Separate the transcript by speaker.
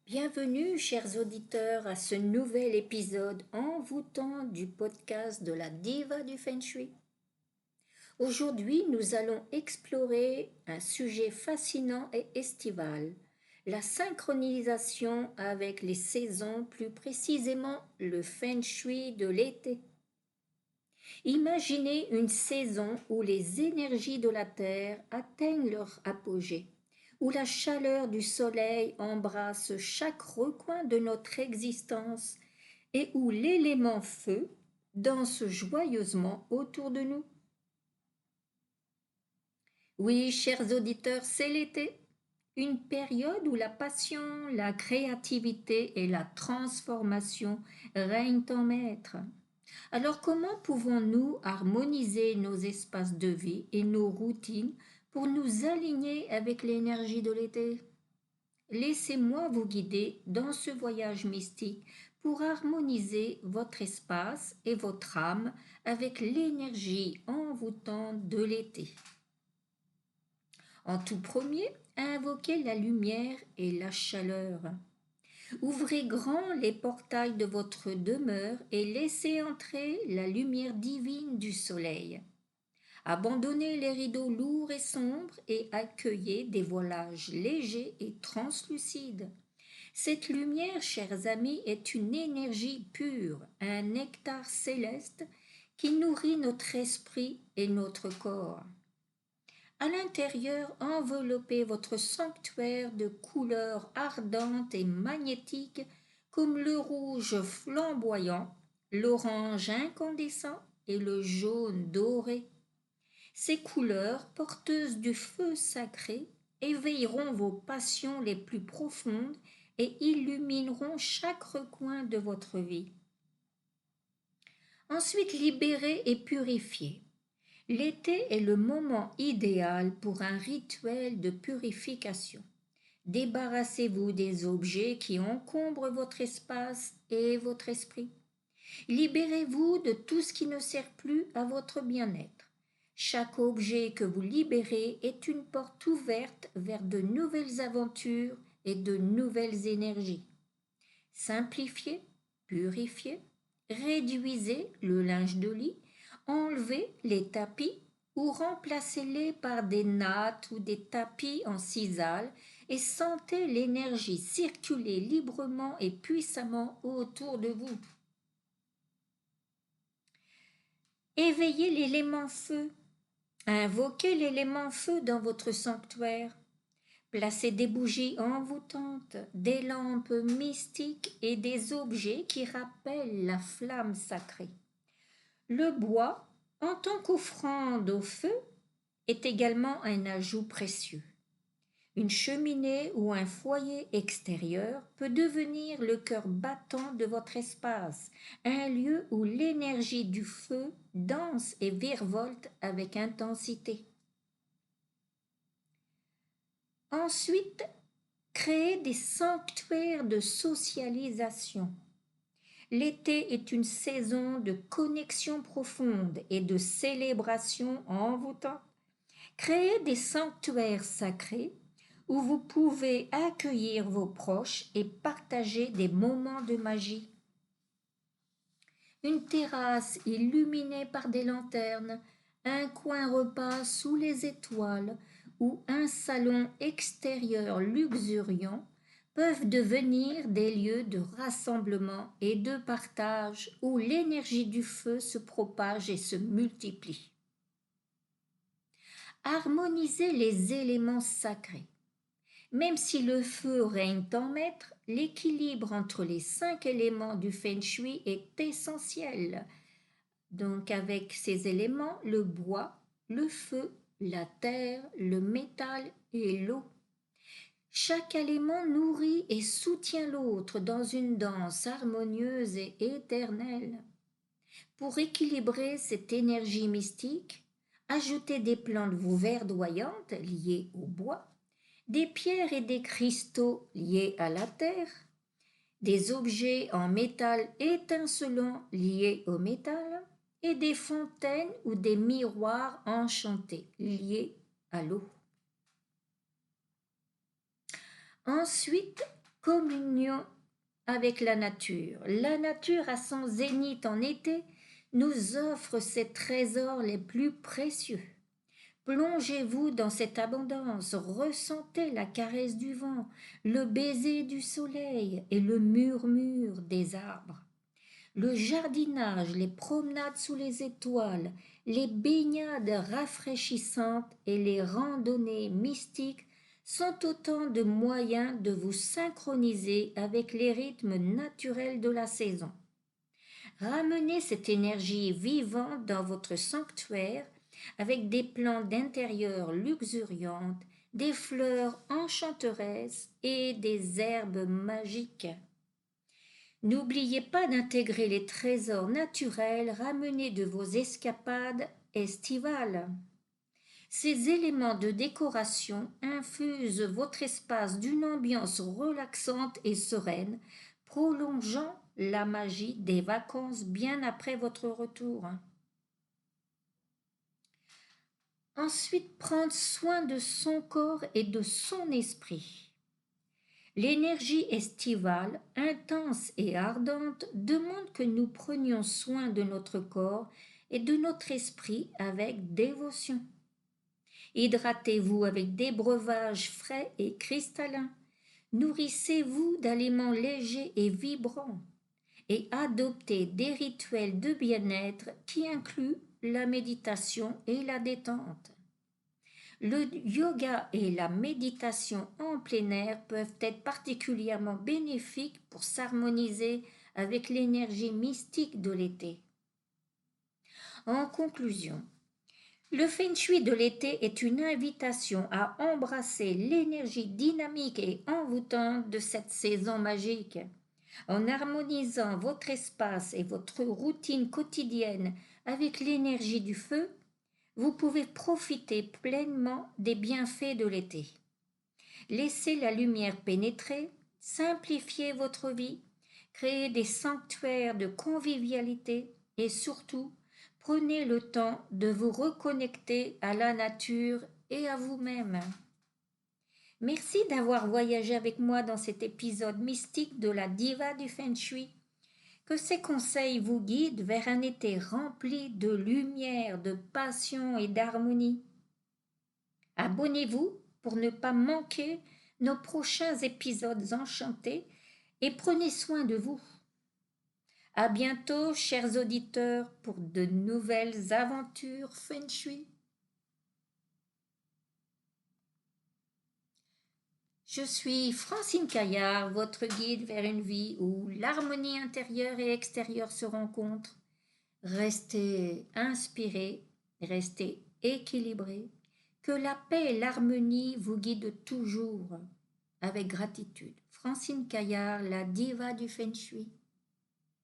Speaker 1: Bienvenue, chers auditeurs, à ce nouvel épisode envoûtant du podcast de la diva du Feng Shui. Aujourd'hui, nous allons explorer un sujet fascinant et estival, la synchronisation avec les saisons, plus précisément le Feng Shui de l'été. Imaginez une saison où les énergies de la Terre atteignent leur apogée, où la chaleur du soleil embrasse chaque recoin de notre existence et où l'élément feu danse joyeusement autour de nous. Oui, chers auditeurs, c'est l'été, une période où la passion, la créativité et la transformation règnent en maître. Alors comment pouvons-nous harmoniser nos espaces de vie et nos routines pour nous aligner avec l'énergie de l'été? Laissez-moi vous guider dans ce voyage mystique pour harmoniser votre espace et votre âme avec l'énergie envoûtante de l'été. En tout premier, invoquez la lumière et la chaleur. Ouvrez grand les portails de votre demeure et laissez entrer la lumière divine du soleil. Abandonnez les rideaux lourds et sombres et accueillez des voilages légers et translucides. Cette lumière, chers amis, est une énergie pure, un nectar céleste qui nourrit notre esprit et notre corps. À l'intérieur, enveloppez votre sanctuaire de couleurs ardentes et magnétiques comme le rouge flamboyant, l'orange incandescent et le jaune doré. Ces couleurs, porteuses du feu sacré, éveilleront vos passions les plus profondes et illumineront chaque recoin de votre vie. Ensuite, libérez et purifiez. L'été est le moment idéal pour un rituel de purification. Débarrassez-vous des objets qui encombrent votre espace et votre esprit. Libérez-vous de tout ce qui ne sert plus à votre bien-être. Chaque objet que vous libérez est une porte ouverte vers de nouvelles aventures et de nouvelles énergies. Simplifiez, purifiez, réduisez le linge de lit, enlevez les tapis ou remplacez-les par des nattes ou des tapis en sisal et sentez l'énergie circuler librement et puissamment autour de vous. Éveillez l'élément feu. Invoquez l'élément feu dans votre sanctuaire. Placez des bougies envoûtantes, des lampes mystiques et des objets qui rappellent la flamme sacrée. Le bois, en tant qu'offrande au feu, est également un ajout précieux. Une cheminée ou un foyer extérieur peut devenir le cœur battant de votre espace, un lieu où l'énergie du feu danse et virevolte avec intensité. Ensuite, créez des sanctuaires de socialisation. L'été est une saison de connexion profonde et de célébration envoûtante. Créez des sanctuaires sacrés où vous pouvez accueillir vos proches et partager des moments de magie. Une terrasse illuminée par des lanternes, un coin repas sous les étoiles ou un salon extérieur luxuriant peuvent devenir des lieux de rassemblement et de partage où l'énergie du feu se propage et se multiplie. Harmonisez les éléments sacrés. Même si le feu règne en maître, l'équilibre entre les 5 éléments du Feng Shui est essentiel. Donc avec ces éléments, le bois, le feu, la terre, le métal et l'eau. Chaque élément nourrit et soutient l'autre dans une danse harmonieuse et éternelle. Pour équilibrer cette énergie mystique, ajoutez des plantes verdoyantes liées au bois, des pierres et des cristaux liés à la terre, des objets en métal étincelant liés au métal, et des fontaines ou des miroirs enchantés liés à l'eau. Ensuite, communion avec la nature. La nature, à son zénith en été, nous offre ses trésors les plus précieux. Plongez-vous dans cette abondance, ressentez la caresse du vent, le baiser du soleil et le murmure des arbres. Le jardinage, les promenades sous les étoiles, les baignades rafraîchissantes et les randonnées mystiques sont autant de moyens de vous synchroniser avec les rythmes naturels de la saison. Ramenez cette énergie vivante dans votre sanctuaire avec des plantes d'intérieur luxuriantes, des fleurs enchanteresses et des herbes magiques. N'oubliez pas d'intégrer les trésors naturels ramenés de vos escapades estivales. Ces éléments de décoration infusent votre espace d'une ambiance relaxante et sereine, prolongeant la magie des vacances bien après votre retour. Ensuite, prendre soin de son corps et de son esprit. L'énergie estivale, intense et ardente, demande que nous prenions soin de notre corps et de notre esprit avec dévotion. Hydratez-vous avec des breuvages frais et cristallins. Nourrissez-vous d'aliments légers et vibrants. Et adoptez des rituels de bien-être qui incluent la méditation et la détente. Le yoga et la méditation en plein air peuvent être particulièrement bénéfiques pour s'harmoniser avec l'énergie mystique de l'été. En conclusion, le Feng Shui de l'été est une invitation à embrasser l'énergie dynamique et envoûtante de cette saison magique. En harmonisant votre espace et votre routine quotidienne avec l'énergie du feu, vous pouvez profiter pleinement des bienfaits de l'été. Laissez la lumière pénétrer, simplifiez votre vie, créez des sanctuaires de convivialité et surtout, prenez le temps de vous reconnecter à la nature et à vous-même. Merci d'avoir voyagé avec moi dans cet épisode mystique de la diva du Feng Shui. Que ces conseils vous guident vers un été rempli de lumière, de passion et d'harmonie. Abonnez-vous pour ne pas manquer nos prochains épisodes enchantés et prenez soin de vous. À bientôt, chers auditeurs, pour de nouvelles aventures Feng Shui. Je suis Francine Caillard, votre guide vers une vie où l'harmonie intérieure et extérieure se rencontrent. Restez inspirés, restez équilibrés, que la paix et l'harmonie vous guident toujours. Avec gratitude. Francine Caillard, la diva du Feng Shui.